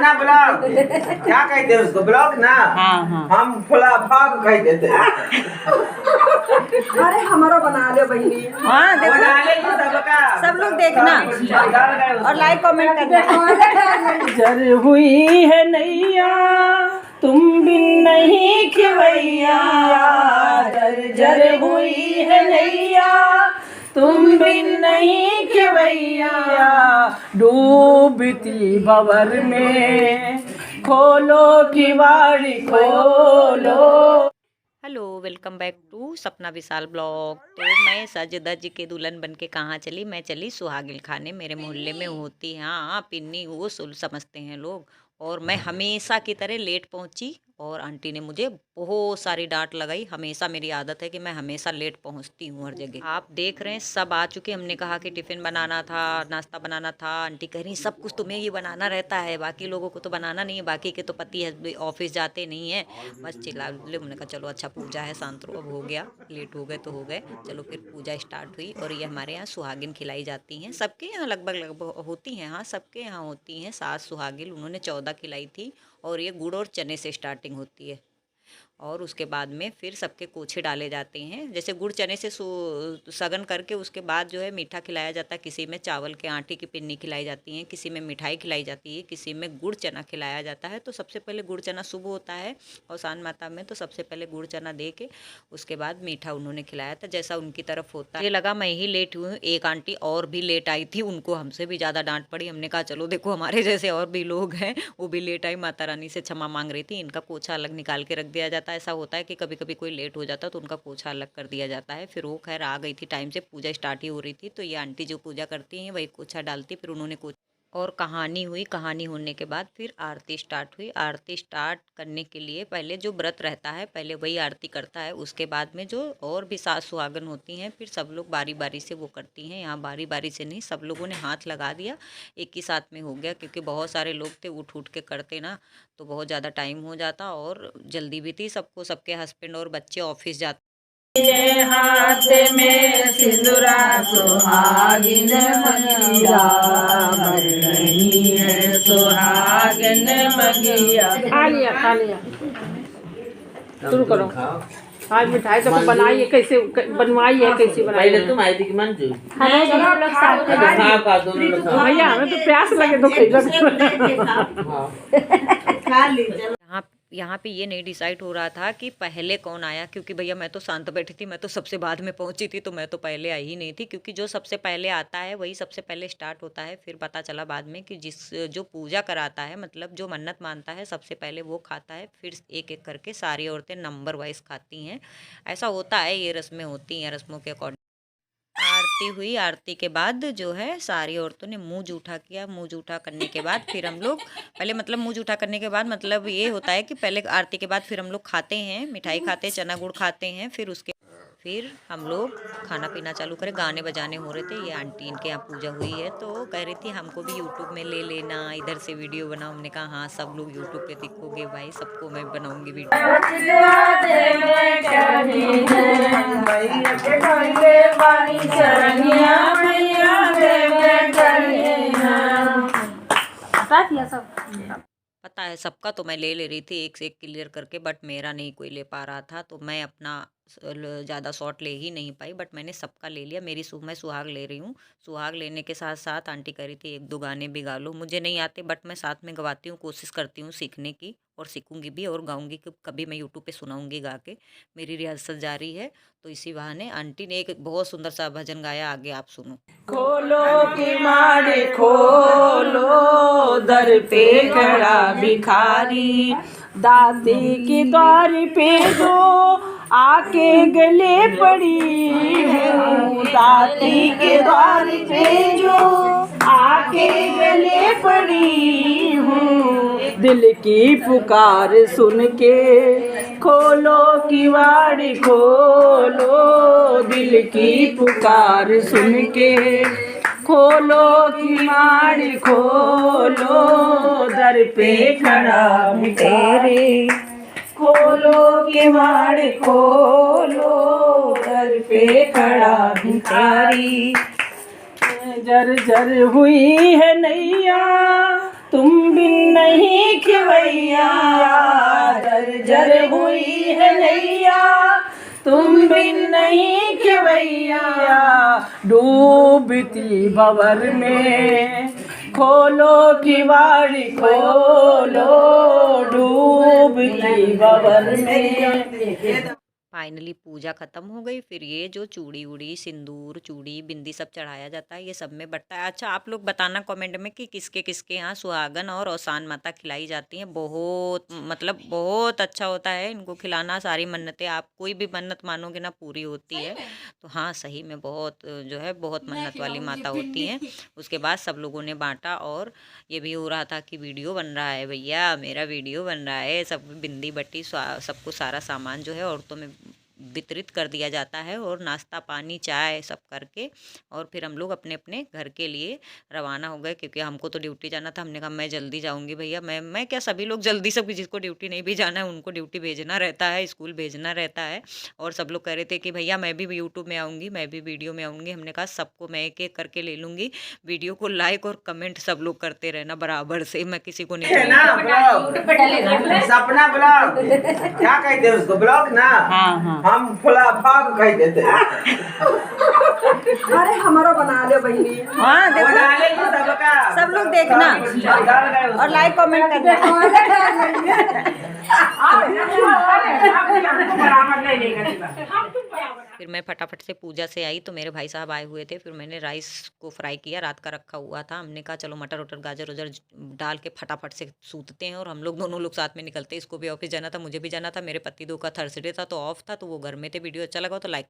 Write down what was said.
ना ब्लॉग, क्या कहते हैं उसको, ब्लॉग ना। हाँ हाँ हम फुला भाग कह देते हैं। अरे हमारा बना लो बहनी। हाँ देखो डालेंगे सबका, सब लोग देखना डाल गए उसको। और लाइक कमेंट करना। जर हुई है नैया तुम बिन नहीं खिवैया, जर हुई है नैया तुम बिन नहीं खिवैया, डूबती भंवर में खोलो किवाड़ खोलो। हेलो, वेलकम बैक टू सपना विशाल ब्लॉग। तो मैं साजिदा जी के दुल्हन बन के कहाँ चली, मैं चली सुहागिल खाने। मेरे मोहल्ले में होती है, हाँ पिन्नी वो सुल समझते हैं लोग। और मैं हमेशा की तरह लेट पहुँची और आंटी ने मुझे बहुत सारी डांट लगाई। हमेशा मेरी आदत है कि मैं हमेशा लेट पहुँचती हूँ हर जगह। आप देख रहे हैं सब आ चुके। हमने कहा कि टिफ़िन बनाना था, नाश्ता बनाना था। आंटी कह रही सब कुछ तुम्हें ही बनाना रहता है, बाकी लोगों को तो बनाना नहीं है, बाकी के तो पति ऑफिस जाते नहीं है। बस चिल्ला ले। हमने कहा चलो अच्छा पूजा है, शांत रहो, अब हो गया, लेट हो गए तो हो गए। चलो फिर पूजा स्टार्ट हुई। और ये हमारे यहाँ सुहागिन खिलाई जाती हैं, सबके यहाँ लगभग होती हैं, हाँ सबके यहाँ होती हैं। सास सुहागिन उन्होंने 14 खिलाई थी। और ये गुड़ और चने से स्टार्टिंग होती है। और उसके बाद में फिर सबके कोछे डाले जाते हैं, जैसे गुड़ चने से सगन करके उसके बाद जो है मीठा खिलाया जाता है। किसी में चावल के आटे की पिन्नी खिलाई जाती है, किसी में मिठाई खिलाई जाती है, किसी में गुड़ चना खिलाया जाता है। तो सबसे पहले गुड़ चना शुभ होता है और सान माता में, तो सबसे पहले गुड़ चना दे के उसके बाद मीठा उन्होंने खिलाया था, जैसा उनकी तरफ होता है। ये लगा मैं ही लेट हुई हूँ, एक आंटी और भी लेट आई थी, उनको हमसे भी ज़्यादा डांट पड़ी। हमने कहा चलो देखो हमारे जैसे और भी लोग हैं, वो भी लेट आई, माता रानी से क्षमा मांग रही थी। इनका कोछा अलग निकाल के रख दिया जाता है। ऐसा होता है कि कभी कभी कोई लेट हो जाता है तो उनका कोछा अलग कर दिया जाता है। फिर वो खैर आ गई थी टाइम से, पूजा स्टार्ट ही हो रही थी। तो ये आंटी जो पूजा करती हैं वही कोछा डालती, फिर उन्होंने और कहानी हुई। कहानी होने के बाद फिर आरती स्टार्ट हुई। आरती स्टार्ट करने के लिए पहले जो व्रत रहता है पहले वही आरती करता है, उसके बाद में जो और भी सास सुहागन होती हैं फिर सब लोग बारी बारी से वो करती हैं। यहाँ बारी बारी से नहीं, सब लोगों ने हाथ लगा दिया, एक ही साथ में हो गया, क्योंकि बहुत सारे लोग थे, उठ उठ के करते ना तो बहुत ज़्यादा टाइम हो जाता और जल्दी भी थी सबको, सबके हस्बैंड और बच्चे ऑफिस जाते। हाथ में सिंदूरा सुहागिन मगिया, भर रही है सुहागिन मगिया। खा लिया शुरू करो। आज मिठाई तो बनाई है, कैसे बनवाई है, कैसे बनाई है? तुम आई थी कि मन जी भैया हमें तो प्यास लगे तो खा ली। यहाँ पे ये नहीं डिसाइड हो रहा था कि पहले कौन आया, क्योंकि भैया मैं तो शांत बैठी थी, मैं तो सबसे बाद में पहुंची थी, तो मैं तो पहले आई ही नहीं थी, क्योंकि जो सबसे पहले आता है वही सबसे पहले स्टार्ट होता है। फिर पता चला बाद में कि जो पूजा कराता है, मतलब जो मन्नत मानता है, सबसे पहले वो खाता है, फिर एक एक करके सारी औरतें नंबर वाइज खाती हैं। ऐसा होता है, ये रस्में होती हैं, रस्मों के अकॉर्डिंग। आरती हुई। आरती के बाद जो है सारी औरतों ने मुंह जूठा किया। मुंह जूठा करने के बाद फिर हम लोग पहले, मतलब मुंह जूठा करने के बाद मतलब ये होता है कि पहले आरती के बाद फिर हम लोग खाते हैं, मिठाई खाते हैं, चना गुड़ खाते हैं। फिर हम लोग खाना पीना चालू करें। गाने बजाने हो रहे थे। ये आंटी इनके यहाँ पूजा हुई है तो कह रही थी हमको भी यूट्यूब में ले लेना, इधर से वीडियो बनाओ। हमने कहा हाँ सब लोग यूट्यूब पे दिखोगे भाई, सबको मैं बनाऊंगी वीडियो। पता है सबका तो मैं ले रही थी एक से एक क्लियर करके, बट मेरा नहीं कोई ले पा रहा था, तो मैं अपना ज़्यादा शॉट ले ही नहीं पाई, बट मैंने सबका ले लिया। मैं सुहाग ले रही हूँ। सुहाग लेने के साथ साथ आंटी कह रही थी एक दो गाने भी गा लो। मुझे नहीं आते बट मैं साथ में गवाती हूँ, कोशिश करती हूँ सीखने की, और सीखूंगी भी और गाऊंगी, कभी मैं यूट्यूब पे सुनाऊंगी गा के। मेरी रिहर्सल जारी है। तो इसी बहाने आंटी ने एक बहुत सुंदर सा भजन गाया, आगे आप सुनो। खोलो किवाड़ खोलो, दर पे खड़ा भिखारी, दाती की द्वार पे जो आके गले पड़ी हूँ, दाती के द्वार पे जो आके गले पड़ी हूँ, दिल की पुकार सुन के खोलो किवाड़ खोलो, दिल की पुकार सुन के खोलो किवाड़ खोलो, दर पे खड़ा भिखारी, खोलो किवाड़ खोलो, दर पे खड़ा भिखारी। जर जर हुई है नैया तुम बिन नहीं खवैया जर्जर हुई है नैया तुम बिन नहीं खवैया डूबती भंवर में खोलो किवाड़ी खोलो डूबती भंवर में। फाइनली पूजा खत्म हो गई। फिर ये जो चूड़ी उड़ी सिंदूर चूड़ी बिंदी सब चढ़ाया जाता है, ये सब में बटता है। अच्छा आप लोग बताना कमेंट में कि किसके किसके यहाँ सुहागन और औसान माता खिलाई जाती हैं। बहुत मतलब बहुत अच्छा होता है इनको खिलाना। सारी मन्नतें आप कोई भी मन्नत मानोगे ना पूरी होती है। तो हाँ सही में बहुत जो है बहुत मन्नत वाली माता होती हैं। उसके बाद सब लोगों ने बांटा और ये भी हो रहा था कि वीडियो बन रहा है भैया, मेरा वीडियो बन रहा है। सब बिंदी बट्टी सबको सारा सामान जो है औरतों में वितरित कर दिया जाता है और नाश्ता पानी चाय सब करके और फिर हम लोग अपने अपने घर के लिए रवाना हो गए, क्योंकि हमको तो ड्यूटी जाना था। हमने कहा मैं जल्दी जाऊंगी भैया, मैं क्या सभी लोग जल्दी, सब जिसको ड्यूटी नहीं भी जाना है उनको ड्यूटी भेजना रहता है, स्कूल भेजना रहता है। और सब लोग कह रहे थे कि भैया मैं भी यूट्यूब में आऊँगी, मैं भी वीडियो में आऊँगी। हमने कहा सबको मैं एक एक करके ले लूँगी। वीडियो को लाइक और कमेंट सब लोग करते रहना बराबर से, मैं किसी को नहीं है ना ब्लॉग, सपना ब्लॉग क्या कहते हैं उसको, ब्लॉग ना। हाँ। हम फुला भाग कहते थे। अरे हमारा बना दो बहनी। हाँ वो डालेंगे सबका, सब लोग देखना डाल गए उसको। और लाइक कमेंट करना। फिर मैं फटाफट से पूजा से आई तो मेरे भाई साहब आए हुए थे। फिर मैंने राइस को फ्राई किया, रात का रखा हुआ था। हमने कहा चलो मटर वटर गाजर उजर डाल के फटाफट से सूतते हैं और हम लोग दोनों लोग साथ में निकलते हैं। इसको भी ऑफिस जाना था, मुझे भी जाना था। मेरे पति दो का थर्सडे था तो ऑफ था, तो वो घर में थे। वीडियो अच्छा लगा तो लाइक